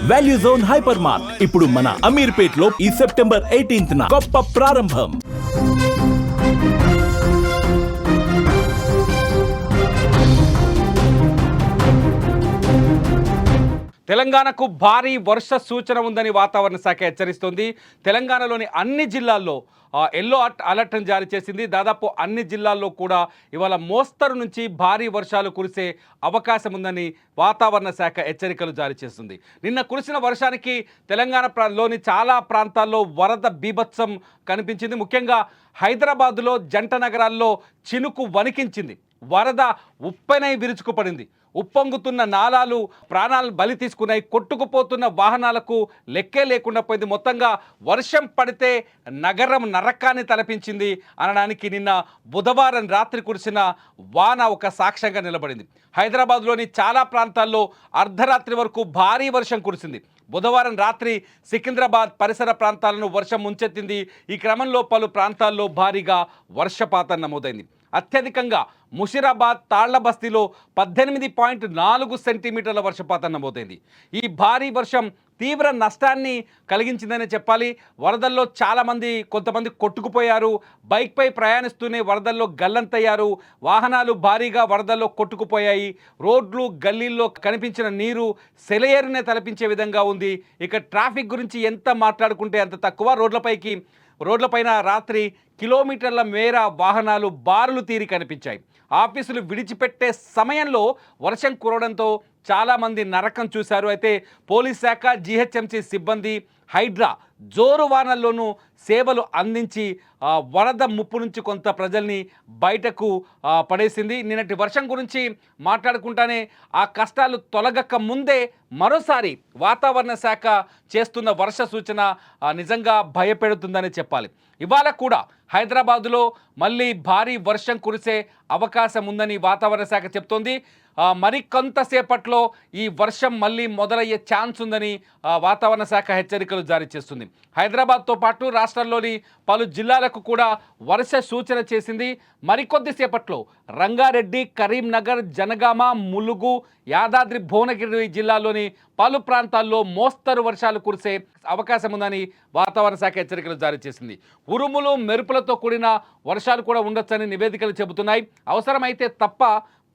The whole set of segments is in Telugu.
వాల్యూ జోన్ హైపర్ మార్ట్ ఇప్పుడు మన అమీర్పేట్ లో ఈ సెప్టెంబర్ 18న గొప్ప ప్రారంభం. తెలంగాణకు భారీ వర్ష సూచన ఉందని వాతావరణ శాఖ హెచ్చరిస్తోంది. తెలంగాణలోని అన్ని జిల్లాల్లో ఎల్లో అలర్ట్ను జారీ చేసింది. దాదాపు అన్ని జిల్లాల్లో కూడా ఇవాళ మోస్తరు నుంచి భారీ వర్షాలు కురిసే అవకాశం ఉందని వాతావరణ శాఖ హెచ్చరికలు జారీ చేస్తుంది. నిన్న కురిసిన వర్షానికి తెలంగాణలోని చాలా ప్రాంతాల్లో వరద బీభత్సం కనిపించింది. ముఖ్యంగా హైదరాబాదులో జంట నగరాల్లో చినుకు వణికించింది. వరద ఉప్పెనై విరుచుకుపడింది. ఉప్పొంగుతున్న నాలాలు ప్రాణాలు బలి తీసుకున్నాయి. కొట్టుకుపోతున్న వాహనాలకు లెక్కే లేకుండా పోయింది. మొత్తంగా వర్షం పడితే నగరం నరకాన్ని తలపించింది అనడానికి నిన్న బుధవారం రాత్రి కురిసిన వాన ఒక సాక్ష్యంగా నిలబడింది. హైదరాబాద్లోని చాలా ప్రాంతాల్లో అర్ధరాత్రి వరకు భారీ వర్షం కురిసింది. బుధవారం రాత్రి సికింద్రాబాద్ పరిసర ప్రాంతాలను వర్షం ముంచెత్తింది. ఈ క్రమంలో పలు ప్రాంతాల్లో భారీగా వర్షపాతం నమోదైంది. అత్యధికంగా ముషిరాబాద్ తాళ్లబస్తీలో 18.4 సెంటీమీటర్ల వర్షపాతం నమోదైంది. ఈ భారీ వర్షం తీవ్ర నష్టాన్ని కలిగించిందనే చెప్పాలి. వరదల్లో కొంతమంది కొట్టుకుపోయారు. బైక్పై ప్రయాణిస్తూనే వరదల్లో గల్లంతయ్యారు. వాహనాలు భారీగా వరదల్లో కొట్టుకుపోయాయి. రోడ్లు గల్లీల్లో కనిపించిన నీరు సెలయేరునే తలపించే విధంగా ఉంది. ఇక ట్రాఫిక్ గురించి ఎంత మాట్లాడుకుంటే అంత తక్కువ. రోడ్లపైన రాత్రి కిలోమీటర్ల మేర వాహనాలు బారులు తీరి కనిపించాయి. ఆఫీసులు విడిచిపెట్టే సమయంలో వర్షం కురవడంతో చాలామంది నరకం చూశారు. అయితే పోలీస్ శాఖ, జీహెచ్ఎంసీ సిబ్బంది, హైడ్రా జోరు వానల్లోనూ సేవలు అందించి వరద ముప్పు నుంచి కొంత ప్రజల్ని బయటకు పడేసింది. నిన్నటి వర్షం గురించి మాట్లాడుకుంటానే ఆ కష్టాలు తొలగక ముందే మరోసారి వాతావరణ శాఖ చేస్తున్న వర్ష సూచన నిజంగా భయపెడుతుందని చెప్పాలి. ఇవాళ కూడా హైదరాబాదులో మళ్ళీ భారీ వర్షం కురిసే అవకాశం ఉందని వాతావరణ శాఖ చెప్తోంది. మరి కొంతసేపట్లో ఈ వర్షం మళ్ళీ మొదలయ్యే ఛాన్స్ ఉందని వాతావరణ శాఖ హెచ్చరికలు జారీ చేస్తుంది. హైదరాబాద్తో పాటు రాష్ట్రంలోని పలు జిల్లాలకు కూడా వర్ష సూచన చేసింది. మరికొద్దిసేపట్లో రంగారెడ్డి, కరీంనగర్, జనగామ, ములుగు, యాదాద్రి భువనగిరి జిల్లాల్లోని పలు ప్రాంతాల్లో మోస్తరు వర్షాలు కురిసే అవకాశం ఉందని వాతావరణ శాఖ హెచ్చరికలు జారీ చేసింది. ఉరుములు, మెరుపులతో కూడిన వర్షాలు కూడా ఉండొచ్చని నివేదికలు చెబుతున్నాయి. అవసరమైతే తప్ప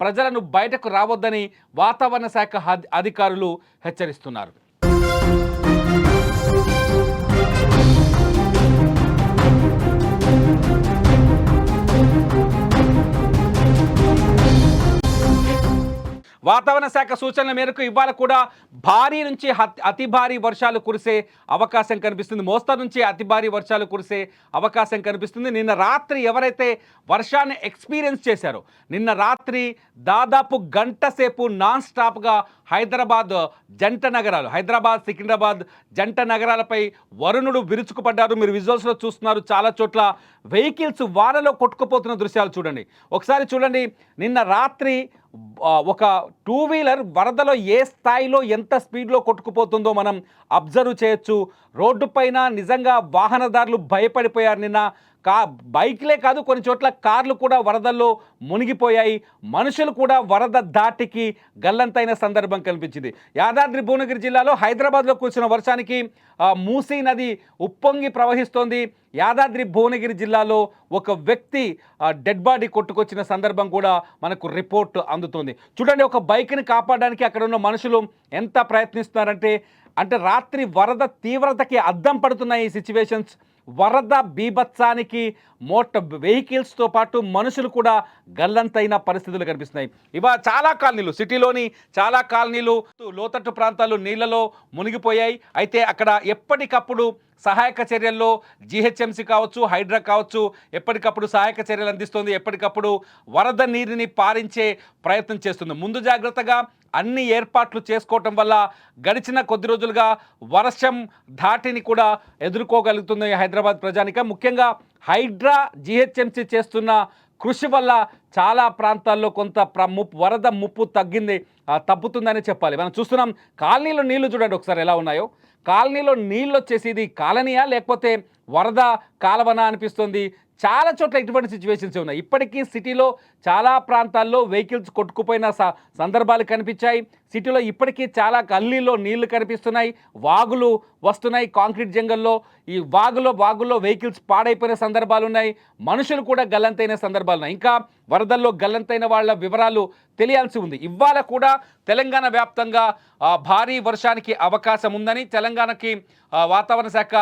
ప్రజలను బయటకు రావద్దని వాతావరణ శాఖ అధికారులు హెచ్చరిస్తున్నారు. వాతావరణ శాఖ సూచనల మేరకు ఇవాళ కూడా భారీ నుంచి అతి భారీ వర్షాలు కురిసే అవకాశం కనిపిస్తుంది. మోస్తరు నుంచి అతి భారీ వర్షాలు కురిసే అవకాశం కనిపిస్తుంది. నిన్న రాత్రి ఎవరైతే వర్షాన్ని ఎక్స్పీరియన్స్ చేశారో, నిన్న రాత్రి దాదాపు గంట సేపు నాన్ స్టాప్గా హైదరాబాద్ సికింద్రాబాద్ జంట నగరాలపై వరుణుడు విరుచుకుపడ్డారు. మీరు విజువల్స్లో చూస్తున్నారు. చాలా చోట్ల వెహికల్స్ వానలో కొట్టుకుపోతున్న దృశ్యాలు చూడండి. ఒకసారి చూడండి, నిన్న రాత్రి ఒక 2 వీలర్ వరదలో ఏ స్థాయిలో ఎంత స్పీడ్లో కొట్టుకుపోతుందో మనం అబ్జర్వ్ చేయొచ్చు. రోడ్డు పైన నిజంగా వాహనదారులు భయపడిపోయారు. నిన్న బైక్లే కాదు, కొన్ని చోట్ల కార్లు కూడా వరదల్లో మునిగిపోయాయి. మనుషులు కూడా వరద దాటికి గల్లంతైన సందర్భం కనిపించింది. యాదాద్రి భువనగిరి జిల్లాలో హైదరాబాద్లో కురిసిన వర్షానికి మూసీ నది ఉప్పొంగి ప్రవహిస్తోంది. యాదాద్రి భువనగిరి జిల్లాలో ఒక వ్యక్తి డెడ్ బాడీ కొట్టుకొచ్చిన సందర్భం కూడా మనకు రిపోర్ట్ అందుతుంది. చూడండి, ఒక బైక్ని కాపాడడానికి అక్కడ ఉన్న మనుషులు ఎంత ప్రయత్నిస్తున్నారంటే రాత్రి వరద తీవ్రతకి అద్దం పడుతున్నాయి ఈ సిచ్యువేషన్స్. వరద బీభత్సానికి వెహికల్స్తో పాటు మనుషులు కూడా గల్లంతైన పరిస్థితులు కనిపిస్తున్నాయి. ఇవాళ చాలా కాలనీలు, సిటీలోని చాలా కాలనీలు లోతట్టు ప్రాంతాలు నీళ్లలో మునిగిపోయాయి. అయితే అక్కడ ఎప్పటికప్పుడు సహాయక చర్యల్లో జీహెచ్ఎంసీ కావచ్చు, హైడ్రా కావచ్చు, ఎప్పటికప్పుడు సహాయక చర్యలు అందిస్తుంది. ఎప్పటికప్పుడు వరద నీరుని పారించే ప్రయత్నం చేస్తుంది. ముందు జాగ్రత్తగా అన్ని ఏర్పాట్లు చేసుకోవటం వల్ల గడిచిన కొద్ది రోజులుగా వర్షం ధాటిని కూడా ఎదుర్కోగలుగుతుంది హైదరాబాద్ ప్రజానికం. ముఖ్యంగా హైడ్రా, జీహెచ్ఎంసీ చేస్తున్న కృషి వల్ల చాలా ప్రాంతాల్లో కొంత వరద ముప్పు తప్పుతుందని చెప్పాలి. మనం చూస్తున్నాం, కాలనీలో నీళ్లు చూడండి ఒకసారి ఎలా ఉన్నాయో. కాలనీలో నీళ్ళు వచ్చేసి ఇది కాలనీయా లేకపోతే వరద కాలవనా అనిపిస్తుంది. చాలా చోట్ల ఇటువంటి సిచ్యువేషన్స్ ఉన్నాయి. ఇప్పటికీ సిటీలో చాలా ప్రాంతాల్లో వెహికల్స్ కొట్టుకుపోయిన సందర్భాలు కనిపించాయి. సిటీలో ఇప్పటికీ చాలా గల్లీలో నీళ్లు కనిపిస్తున్నాయి, వాగులు వస్తున్నాయి కాంక్రీట్ జంగల్లో. ఈ వాగుల్లో వెహికల్స్ పాడైపోయిన సందర్భాలు ఉన్నాయి, మనుషులు కూడా గల్లంతైన సందర్భాలు ఉన్నాయి. ఇంకా వరదల్లో గల్లంతైన వాళ్ళ వివరాలు తెలియాల్సి ఉంది. ఇవాళ కూడా తెలంగాణ వ్యాప్తంగా భారీ వర్షానికి అవకాశం ఉందని తెలంగాణకి వాతావరణ శాఖ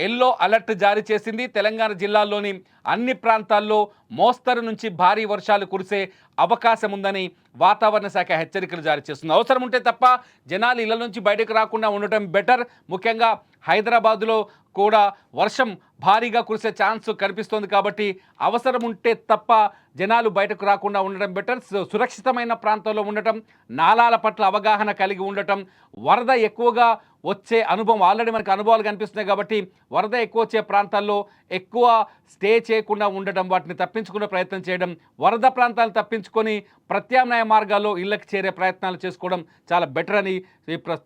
ఎల్లో అలర్ట్ జారీ చేసింది. తెలంగాణ జిల్లాల్లోని అన్ని ప్రాంతాల్లో మోస్తరు నుంచి భారీ వర్షాలు కురిసే అవకాశం ఉందని వాతావరణ శాఖ హెచ్చరికలు జారీ చేస్తుంది. అవసరం ఉంటే తప్ప జనాలు ఇళ్ల నుంచి బయటకు రాకుండా ఉండటం బెటర్. ముఖ్యంగా హైదరాబాదులో కూడా వర్షం భారీగా కురిసే ఛాన్స్ కనిపిస్తోంది కాబట్టి అవసరం ఉంటే తప్ప జనాలు బయటకు రాకుండా ఉండటం బెటర్. సురక్షితమైన ప్రాంతంలో ఉండటం, నాలాల పట్ల అవగాహన కలిగి ఉండటం, వరద ఎక్కువగా వచ్చే అనుభవం ఆల్రెడీ మనకు అనుభవాలు కనిపిస్తున్నాయి కాబట్టి వరద ఎక్కువ వచ్చే ప్రాంతాల్లో ఎక్కువ స్టే చేయకుండా ఉండటం, వాటిని తప్పించుకునే ప్రయత్నం చేయడం, వరద ప్రాంతాలను తప్పించుకొని ప్రత్యామ్నాయ మార్గాల్లో ఇళ్లకు చేరే ప్రయత్నాలు చేసుకోవడం చాలా బెటర్ అని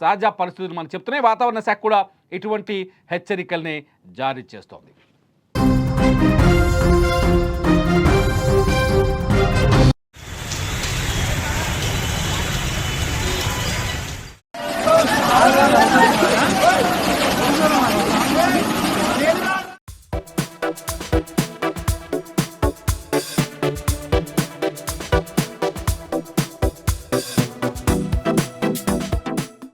తాజా పరిస్థితులు మనం చెప్తున్నాయి. వాతావరణ శాఖ కూడా ఇటువంటి హెచ్చరికల్ని జారీ చేస్తోంది.